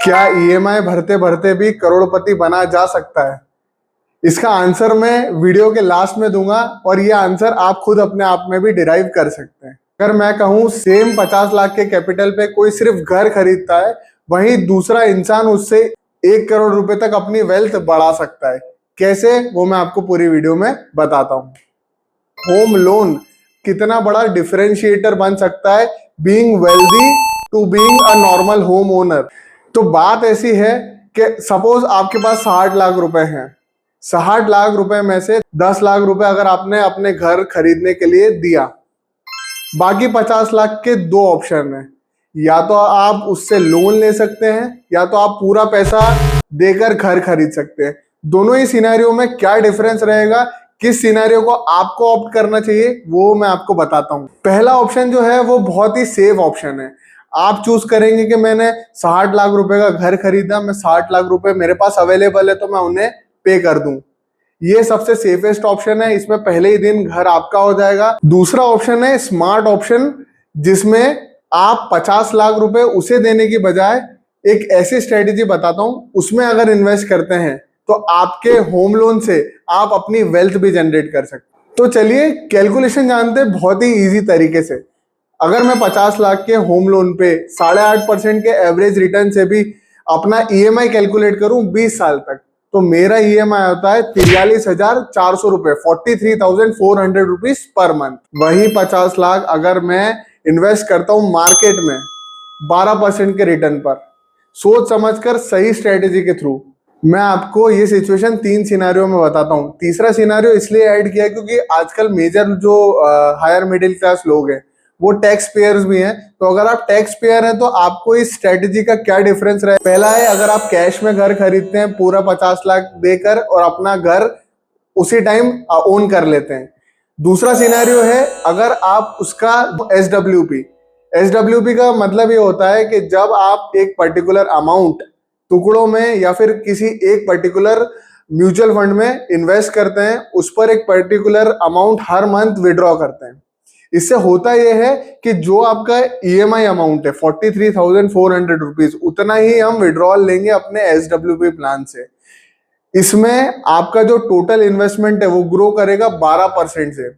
क्या ईएमआई भरते भरते भी करोड़पति बना जा सकता है? इसका आंसर मैं वीडियो के लास्ट में दूंगा और ये आंसर आप खुद अपने आप में भी डिराइव कर सकते हैं। अगर मैं कहूं सेम 50 लाख के कैपिटल पे कोई सिर्फ घर खरीदता है, वहीं दूसरा इंसान उससे 1 करोड़ रुपए तक अपनी वेल्थ बढ़ा सकता है। कैसे, वो मैं आपको पूरी वीडियो में बताता हूं। होम लोन कितना बड़ा डिफरेंशिएटर बन सकता है being wealthy to being a normal home owner. तो बात ऐसी है कि सपोज आपके पास 60 लाख रुपए हैं। 60 लाख रुपए में से 10 लाख रुपए अगर आपने अपने घर खरीदने के लिए दिया, बाकी 50 लाख के दो ऑप्शन है। या तो आप उससे लोन ले सकते हैं या तो आप पूरा पैसा देकर घर खरीद सकते हैं। दोनों ही सिनेरियो में क्या डिफरेंस रहेगा, किस सिनेरियो को आपको ऑप्ट करना चाहिए, वो मैं आपको बताता हूं। पहला ऑप्शन जो है वो बहुत ही सेफ ऑप्शन है। आप चूज करेंगे कि मैंने 60 लाख रुपए का घर खरीदा, मैं 60 लाख रुपए मेरे पास अवेलेबल है तो मैं उन्हें पे कर दूं। ये सबसे सेफेस्ट ऑप्शन है, इसमें पहले ही दिन घर आपका हो जाएगा। दूसरा ऑप्शन है स्मार्ट ऑप्शन, जिसमें आप 50 लाख रुपए उसे देने की बजाय एक ऐसी स्ट्रेटेजी बताता हूं, उसमें अगर इन्वेस्ट करते हैं तो आपके होम लोन से आप अपनी वेल्थ भी जनरेट कर सकते हैं। तो चलिए कैलकुलेशन जानते हैं बहुत ही इजी तरीके से। अगर मैं 50 लाख के होम लोन पे 8.5% के एवरेज रिटर्न से भी अपना ईएमआई कैलकुलेट करूं 20 साल तक, तो मेरा ईएमआई होता है 43,400 रुपए, 43,400 रुपीज पर मंथ। वही 50 लाख अगर मैं इन्वेस्ट करता हूं मार्केट में 12% के रिटर्न पर, सोच समझकर सही स्ट्रेटेजी के थ्रू, मैं आपको ये सिचुएशन 3 सिनेरियो में बताता हूँ। तीसरा सिनेरियो इसलिए ऐड किया क्योंकि आजकल मेजर जो हायर मिडिल क्लास लोग हैं वो टैक्स पेयर्स भी हैं। तो अगर आप टैक्स पेयर हैं तो आपको इस स्ट्रेटेजी का क्या डिफरेंस रहे। पहला है, अगर आप कैश में घर खरीदते हैं पूरा 50 लाख देकर और अपना घर उसी टाइम ओन कर लेते हैं। दूसरा सिनेरियो है, अगर आप उसका एसडब्ल्यूपी का मतलब ये होता है कि जब आप एक पर्टिकुलर अमाउंट टुकड़ों में या फिर किसी एक पर्टिकुलर म्यूचुअल फंड में इन्वेस्ट करते हैं, उस पर एक पर्टिकुलर अमाउंट हर मंथ विड्रॉ करते हैं। इससे होता यह है कि जो आपका ईएमआई अमाउंट है 43,400 रुपीज, उतना ही हम विड्रॉल लेंगे अपने एसडब्ल्यूपी प्लान से। इसमें आपका जो टोटल इन्वेस्टमेंट है वो ग्रो करेगा 12% से।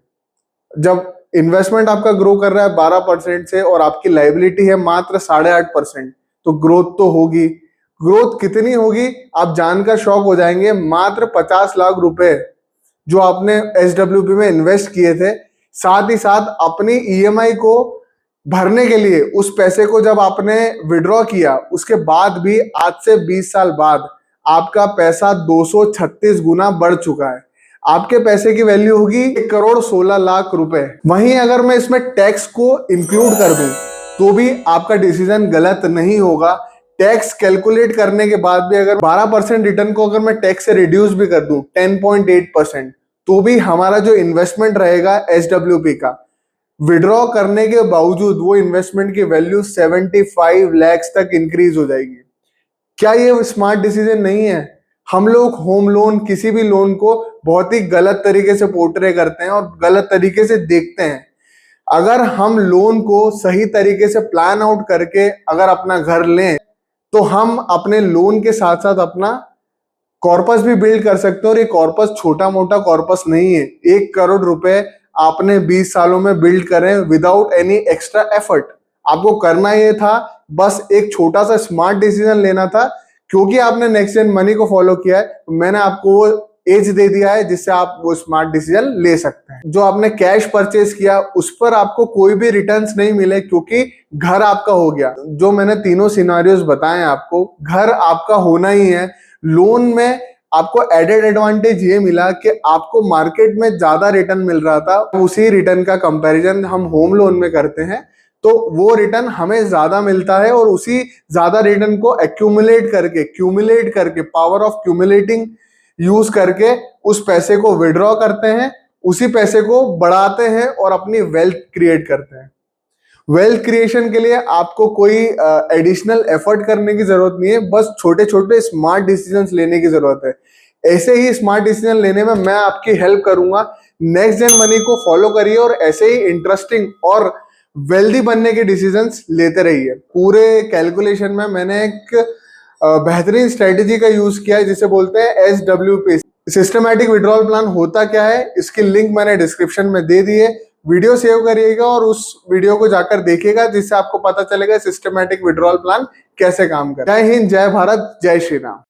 जब इन्वेस्टमेंट आपका ग्रो कर रहा है 12% से और आपकी लाइबिलिटी है मात्र 8.5%, तो ग्रोथ तो होगी। ग्रोथ कितनी होगी आप जानकर शॉक हो जाएंगे। मात्र 50 लाख रुपए जो आपने एसडब्ल्यूपी में इन्वेस्ट किए थे, साथ ही साथ अपनी ईएमआई को भरने के लिए उस पैसे को जब आपने विड्रॉ किया, उसके बाद भी आज से 20 साल बाद आपका पैसा 236 गुना बढ़ चुका है। आपके पैसे की वैल्यू होगी 1,16,00,000 रुपए। वहीं अगर मैं इसमें टैक्स को इंक्लूड कर दूं तो भी आपका डिसीजन गलत नहीं होगा। टैक्स कैलकुलेट करने के बाद भी अगर 12% रिटर्न को अगर मैं टैक्स से रिड्यूस भी कर दूं 10.8%, तो भी हमारा जो इन्वेस्टमेंट रहेगा एसडब्ल्यूपी का, विड्रॉ करने के बावजूद वो इन्वेस्टमेंट की वैल्यू 75 लाख तक इंक्रीज हो जाएगी। क्या ये स्मार्ट डिसीजन नहीं है? हम लोग होम लोन, किसी भी लोन को बहुत ही गलत तरीके से पोर्ट्रे करते हैं और गलत तरीके से देखते हैं। अगर हम लोन को सही तरीके से प्लान आउट करके अगर अपना घर लें, तो हम अपने लोन के साथ साथ अपना कॉर्पस भी बिल्ड कर सकते हैं। और ये कॉर्पस छोटा मोटा कॉर्पस नहीं है। 1 करोड़ रुपए आपने 20 सालों में बिल्ड करें विदाउट एनी एक्स्ट्रा एफर्ट। आपको करना ये था, बस एक छोटा सा स्मार्ट डिसीजन लेना था। क्योंकि आपने नेक्स्ट जेन मनी को फॉलो किया है, तो मैंने आपको वो एज दे दिया है जिससे आप वो स्मार्ट डिसीजन ले सकते हैं। जो आपने कैश परचेज किया उस पर आपको कोई भी रिटर्न्स नहीं मिले, क्योंकि घर आपका हो गया। जो मैंने तीनों सिनारियोज बताए आपको, घर आपका होना ही है। लोन में आपको एडेड एडवांटेज ये मिला कि आपको मार्केट में ज्यादा रिटर्न मिल रहा था। उसी रिटर्न का कंपैरिजन हम होम लोन में करते हैं तो वो रिटर्न हमें ज्यादा मिलता है, और उसी ज्यादा रिटर्न को क्यूमुलेट करके पावर ऑफ क्यूमुलेटिंग यूज करके उस पैसे को विड्रॉ करते हैं, उसी पैसे को बढ़ाते हैं और अपनी वेल्थ क्रिएट करते हैं। वेल्थ क्रिएशन के लिए आपको कोई एडिशनल एफर्ट करने की जरूरत नहीं है, बस छोटे छोटे स्मार्ट डिसीजंस लेने की जरूरत है। ऐसे ही स्मार्ट डिसीजन लेने में मैं आपकी हेल्प करूंगा। नेक्स्ट जेन मनी को फॉलो करिए और ऐसे ही इंटरेस्टिंग और वेल्दी बनने के डिसीजंस लेते रहिए। पूरे कैलकुलेशन में मैंने एक बेहतरीन स्ट्रेटेजी का यूज किया है जिसे बोलते हैं SWP। सिस्टमैटिक विड्रॉल प्लान होता क्या है, इसकी लिंक मैंने डिस्क्रिप्शन में दे दी है। वीडियो सेव करिएगा और उस वीडियो को जाकर देखिएगा, जिससे आपको पता चलेगा सिस्टमैटिक विड्रॉल प्लान कैसे काम करता है। जय हिंद, जय भारत, जय श्री राम।